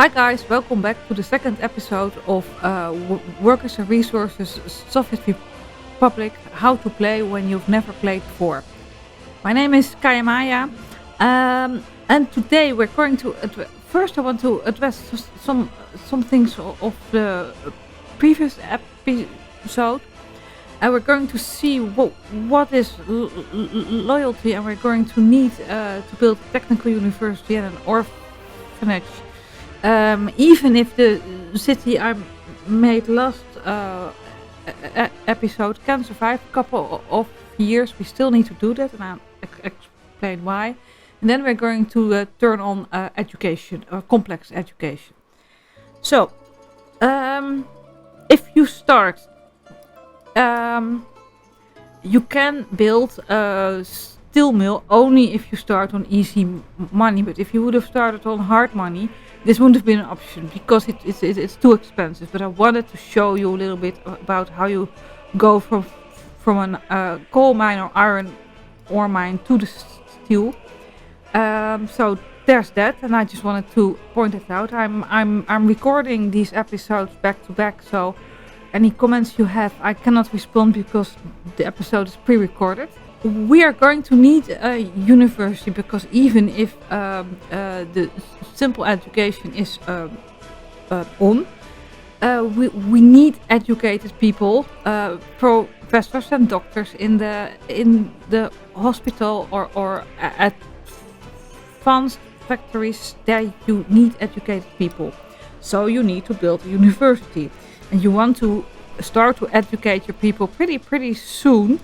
Hi guys, welcome back to the second episode of Workers and Resources Soviet Republic, How to Play When You've Never Played Before. My name is Kaya Maya, and today we're going to first I want to address some things of the previous episode. And we're going to see what is loyalty, and we're going to need to build a technical university and an orphanage. Even if the city I made last episode can survive a couple of years, we still need to do that, and I'll explain why. And then we're going to turn on education, complex education. So, if you start, you can build a steel mill only if you start on easy money. But if you would have started on hard money, this wouldn't have been an option because it's too expensive. But I wanted to show you a little bit about how you go from a coal mine or iron ore mine to the steel. So there's that, and I just wanted to point it out. I'm recording these episodes back to back, so any comments you have I cannot respond because the episode is pre-recorded. We are going to need a university because even if the simple education is we need educated people, professors and doctors in the hospital or at advanced factories. There you need educated people, so you need to build a university, and you want to start to educate your people pretty soon.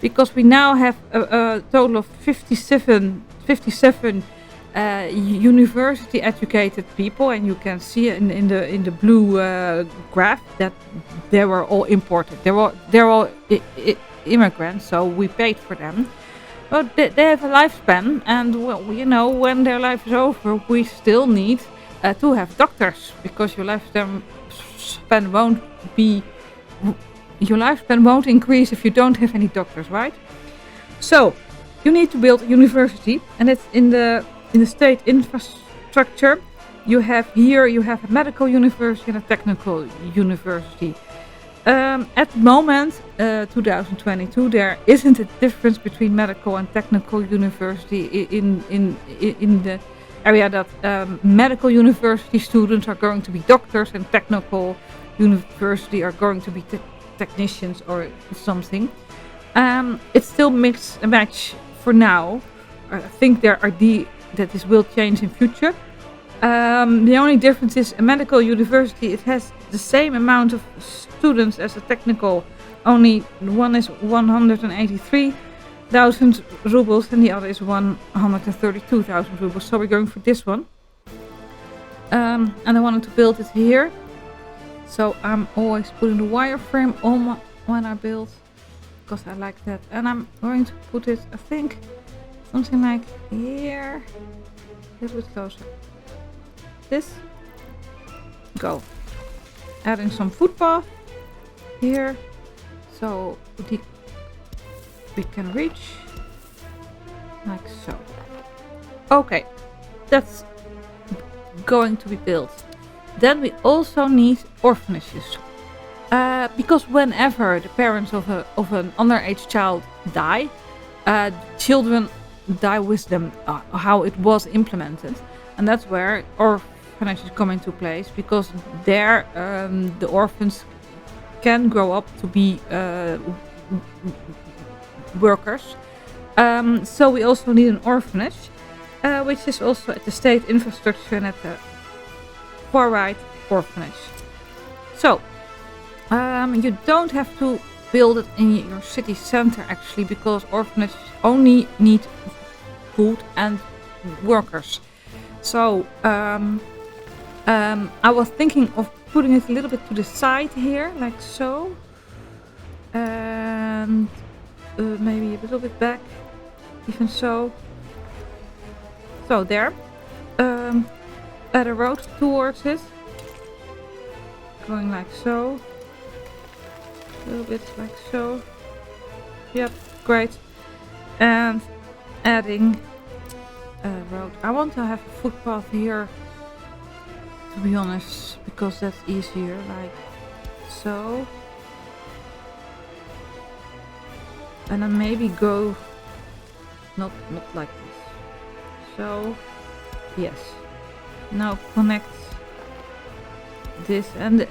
Because we now have a total of 57 university educated people, and you can see in the blue graph that they were all imported. They're all immigrants, so we paid for them. But they have a lifespan, and when their life is over, we still need to have doctors, because your lifespan won't increase if you don't have any doctors, right? So you need to build a university, and it's in the state infrastructure. You have a medical university and a technical university. At the moment, 2022, there isn't a difference between medical and technical university in the area that medical university students are going to be doctors and technical university are going to be technicians or something. It's still mix and match for now. I think that this will change in future. The only difference is a medical university, it has the same amount of students as a technical, only one is 183,000 rubles and the other is 132,000 rubles. So we're going for this one. And I wanted to build it here. So I'm always putting the wireframe on when I build, because I like that. And I'm going to put it, I think, something like here, a little bit closer. This. Go. Adding some footpath here, so we can reach, like so. Okay, that's going to be built. Then we also need orphanages, because whenever the parents of an underage child die, children die with them. How it was implemented, and that's where orphanages come into place, because there the orphans can grow up to be workers. So we also need an orphanage, which is also at the state infrastructure and at the far right orphanage. So you don't have to build it in your city center actually, because orphanages only need food and workers. So I was thinking of putting it a little bit to the side here, like so, and maybe a little bit back, even so. So there. Add a road towards it, going like so, a little bit like so. Yep, great. And adding a road. I want to have a footpath here to be honest, because that's easier, like so. And then maybe go not like this. So yes. Now connect this, and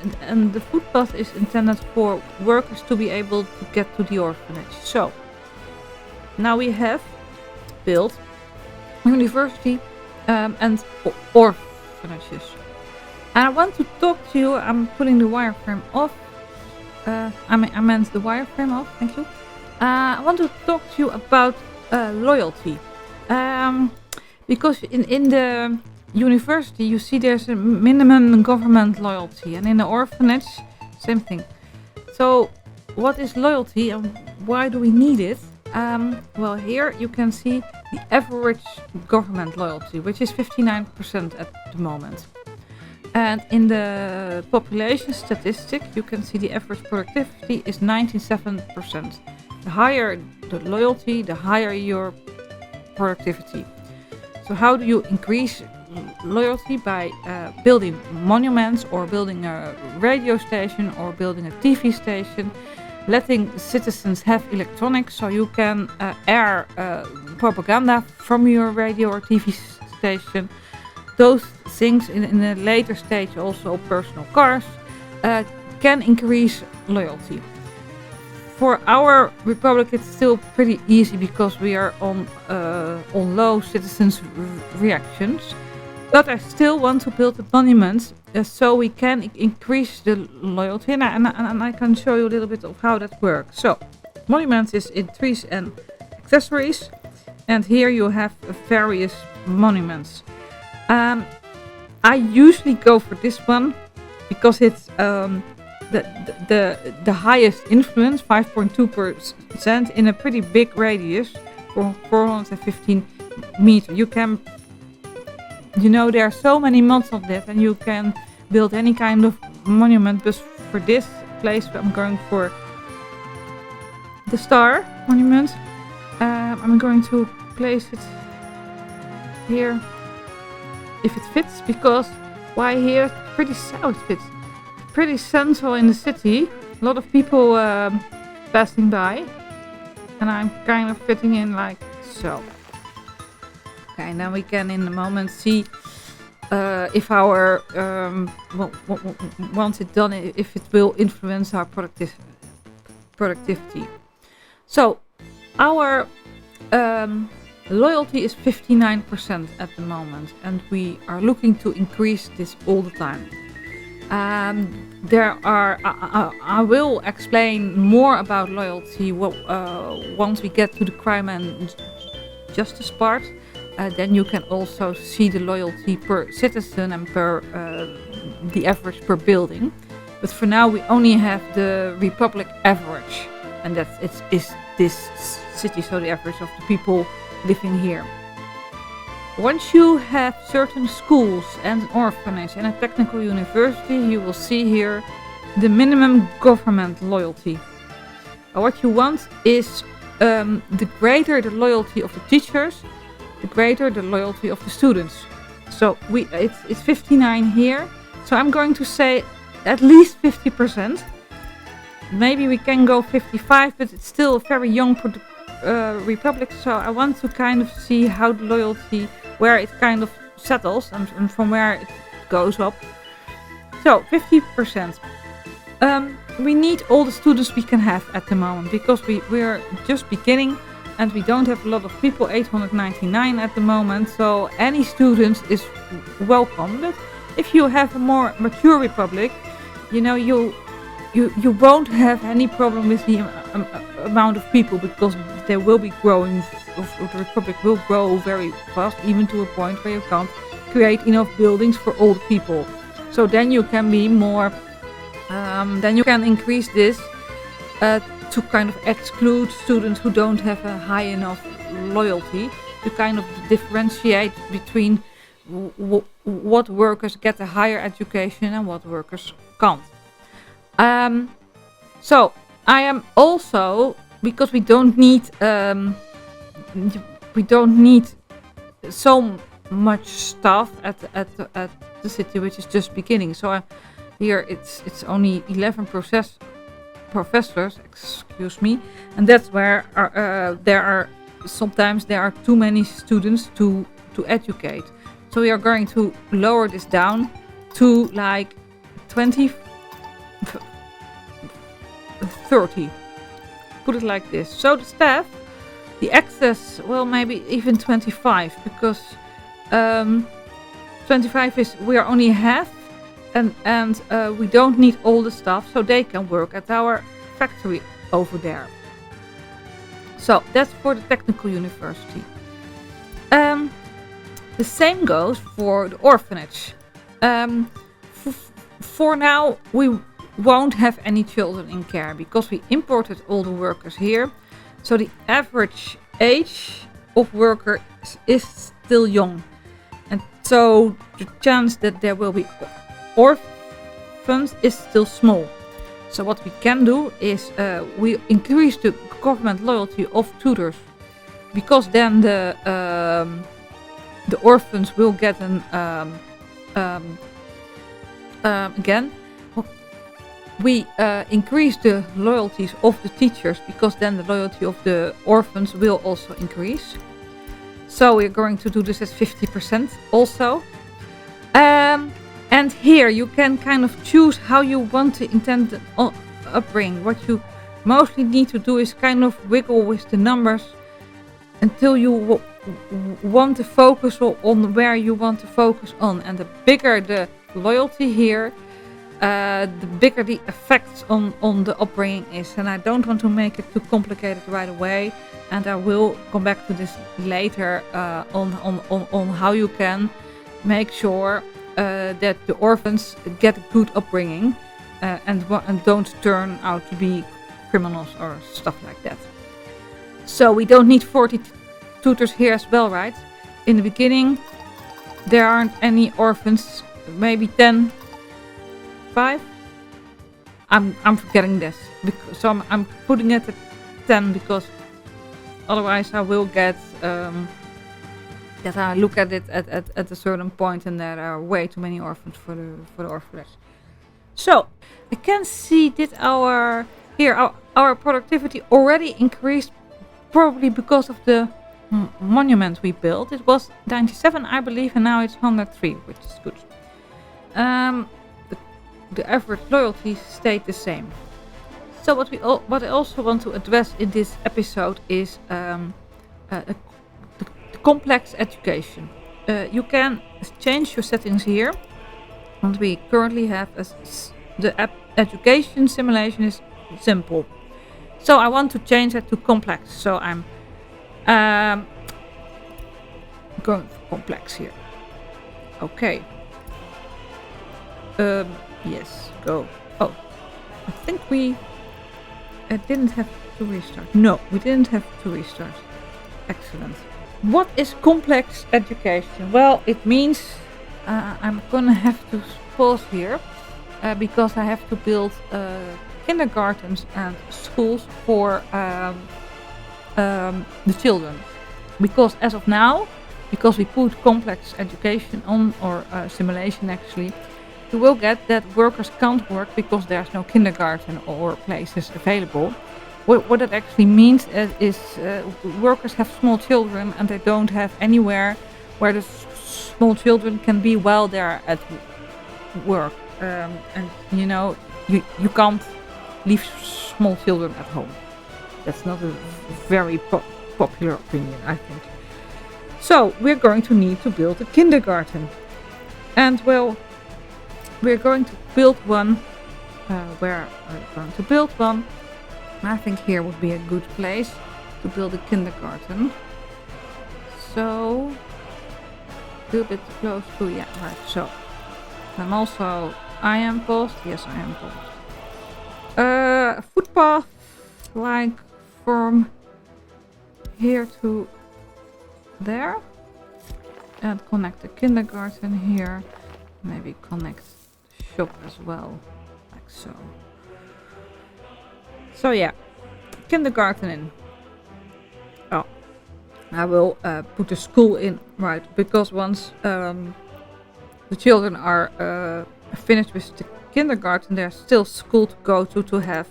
the footpath is intended for workers to be able to get to the orphanage. So now we have built university and orphanages. And I want to talk to you. I'm putting the wireframe off. I meant the wireframe off. Thank you. I want to talk to you about loyalty, because in the university you see there's a minimum government loyalty, and in the orphanage same thing. So what is loyalty and why do we need it? Well, here you can see the average government loyalty, which is 59% at the moment. And in the population statistic you can see the average productivity is 97%. The higher the loyalty, the higher your productivity. So how do you increase loyalty? By building monuments, or building a radio station, or building a TV station, letting citizens have electronics so you can air propaganda from your radio or TV station. Those things in a later stage, also personal cars, can increase loyalty. For our republic it's still pretty easy because we are on low citizens' reactions. But I still want to build a monument so we can increase the loyalty, and I can show you a little bit of how that works. So, monuments is in trees and accessories, and here you have various monuments. I usually go for this one because it's the highest influence, 5.2% in a pretty big radius for 415 meters. There are so many mods of that, and you can build any kind of monument. But for this place I'm going for the star monument. I'm going to place it here if it fits, because why here? Pretty south fits. Pretty central in the city. A lot of people passing by, and I'm kind of fitting in like so. Okay, now we can in a moment see if our once it's done, if it will influence our productivity. So our loyalty is 59% at the moment, and we are looking to increase this all the time. I will explain more about loyalty once we get to the crime and justice part. Then you can also see the loyalty per citizen and per the average per building. But for now we only have the Republic average, and that is this city, so the average of the people living here. Once you have certain schools and an orphanage and a technical university, you will see here the minimum government loyalty. What you want is the greater the loyalty of the teachers, the greater the loyalty of the students. So it's 59 here. So I'm going to say at least 50%. Maybe we can go 55, but it's still a very young republic. So I want to kind of see how the loyalty, where it kind of settles and from where it goes up. So 50%. We need all the students we can have at the moment, because we're just beginning and we don't have a lot of people, 899 at the moment, so any student is welcome. But if you have a more mature republic, you won't have any problem with the amount of people, because they will be growing, the republic will grow very fast, even to a point where you can't create enough buildings for all the people. So then you can be more, then you can increase this to kind of exclude students who don't have a high enough loyalty, to kind of differentiate between what workers get a higher education and what workers can't. So I am also, because we don't need so much staff at the city which is just beginning. So here it's only 11 professors, excuse me, and that's where there are sometimes too many students to educate. So we are going to lower this down to like 20, 30. Put it like this. So the staff, the access, well, maybe even 25, because 25 is, we are only half, and we don't need all the staff, so they can work at our factory over there. So that's for the technical university. The same goes for the orphanage. For now, we won't have any children in care because we imported all the workers here. So the average age of workers is still young. And so the chance that there will be orphans is still small. So what we can do is we increase the government loyalty of tutors, because then the orphans will get again. We increase the loyalties of the teachers, because then the loyalty of the orphans will also increase. So we're going to do this as 50% also. And here you can kind of choose how you want to intend the upbringing. What you mostly need to do is kind of wiggle with the numbers until you want to focus on where you want to focus on. And the bigger the loyalty here, the bigger the effects on the upbringing is. And I don't want to make it too complicated right away. And I will come back to this later on how you can make sure that the orphans get a good upbringing and don't turn out to be criminals or stuff like that. So we don't need 40 tutors here as well, right? In the beginning, there aren't any orphans, maybe 10, 5. I'm forgetting this, because so I'm putting it at 10 because otherwise I will get that I look at it at a certain point and there are way too many orphans for the orphanage. So I can see that our productivity already increased, probably because of the monument we built. It was 97, I believe, and now it's 103, which is good. The average loyalty stayed the same. So what I also want to address in this episode is the complex education. You can change your settings here. What we currently have as the education simulation is simple. So I want to change that to complex. So I'm going for complex here. Okay. Yes, go. Oh, I think we didn't have to restart. No, we didn't have to restart. Excellent. What is complex education? Well, it means I'm gonna have to pause here because I have to build kindergartens and schools for the children. Because as of now, because we put complex education on, or simulation actually, you will get that workers can't work because there's no kindergarten or places available. What that actually means is workers have small children and they don't have anywhere where the small children can be while they're at work. And you know, you can't leave small children at home. That's not a very popular opinion, I think. So we're going to need to build a kindergarten. And well, we're going to build one. Where we're going to build one. I think here would be a good place to build a kindergarten. So, a little bit close to, yeah, right, so. And also, I am paused. Yes, I am paused. A footpath, like from here to there. And connect the kindergarten here. Maybe connect the shop as well, like so. So yeah, kindergarten in. Oh, I will put the school in, right? Because once the children are finished with the kindergarten, there's still school to go to have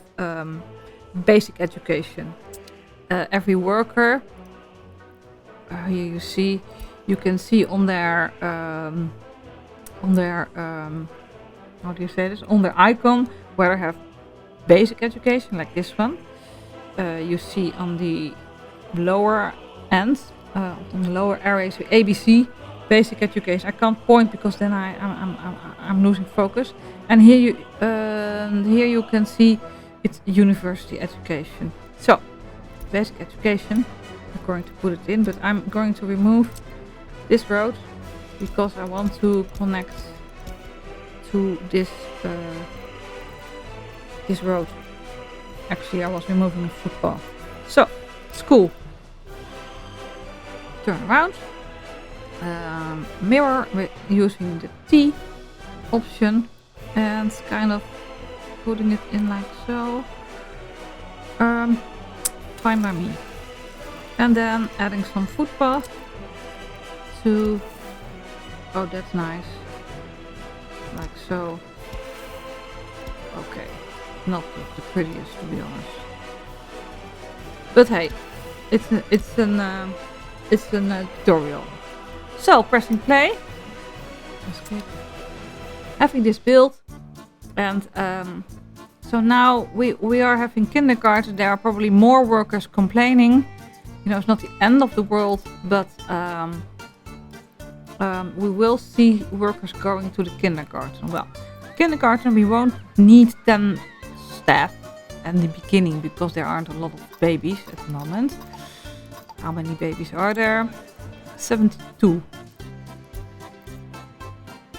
basic education. Every worker, here you can see on their how do you say this? On their icon where they have basic education, like this one. You see on the lower end, on the lower area, so ABC, basic education. I can't point because then I'm losing focus. And here you can see it's university education. So basic education, I'm going to put it in, but I'm going to remove this road because I want to connect to this this road. Actually, I was removing a footpath. So, school. Turn around. Mirror with using the T option and kind of putting it in like so. Fine by me. And then adding some footpath to. Oh, that's nice. Like so. Okay. Not the prettiest, to be honest. But hey, it's an tutorial. So pressing play. Escape. Having this built, and so now we are having kindergarten. There are probably more workers complaining. You know, it's not the end of the world, but we will see workers going to the kindergarten. Well, kindergarten we won't need 10 staff in the beginning because there aren't a lot of babies at the moment. How many babies are there? 72.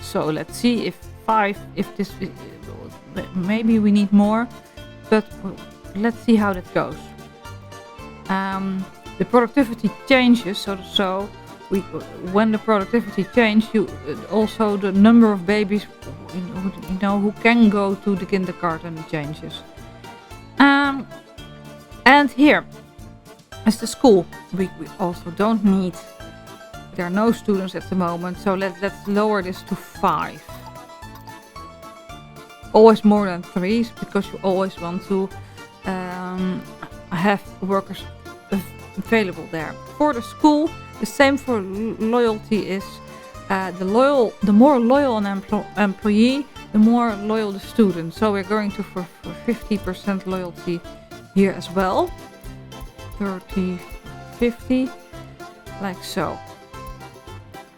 So let's see if this maybe we need more, but let's see how that goes. The productivity changes, so when the productivity changes, also the number of babies who can go to the kindergarten changes. And here is the school. We also don't need. There are no students at the moment, so let's lower this to 5. Always more than 3, because you always want to have workers available there. For the school, the same for loyalty is the more loyal an employee, the more loyal the student. So we're going to for 50% loyalty here as well. 30, 50, like so.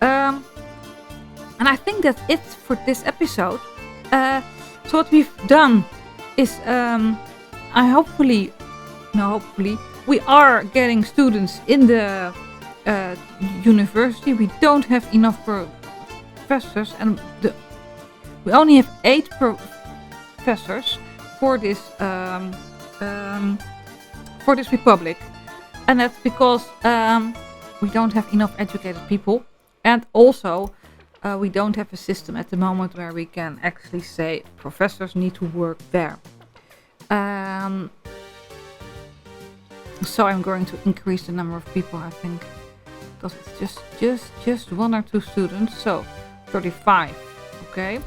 And I think that's it for this episode. So what we've done is, hopefully, we are getting students in the university. We don't have enough professors, and we only have 8 professors for this republic, and that's because we don't have enough educated people, and also we don't have a system at the moment where we can actually say professors need to work there. So I'm going to increase the number of people, I think, because it's just 1 or 2 students. So 35, okay.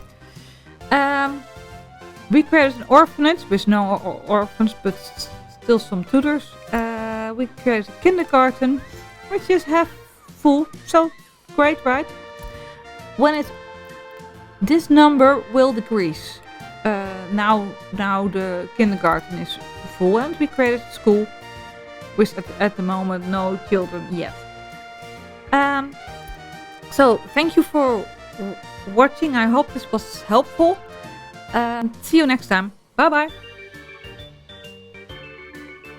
We created an orphanage with no orphans, but still some tutors. We created a kindergarten, which is half full. So great, right? This number will decrease. Now the kindergarten is full, and we created a school with at the moment no children yet. So thank you for watching. I hope this was helpful. See you next time. Bye bye.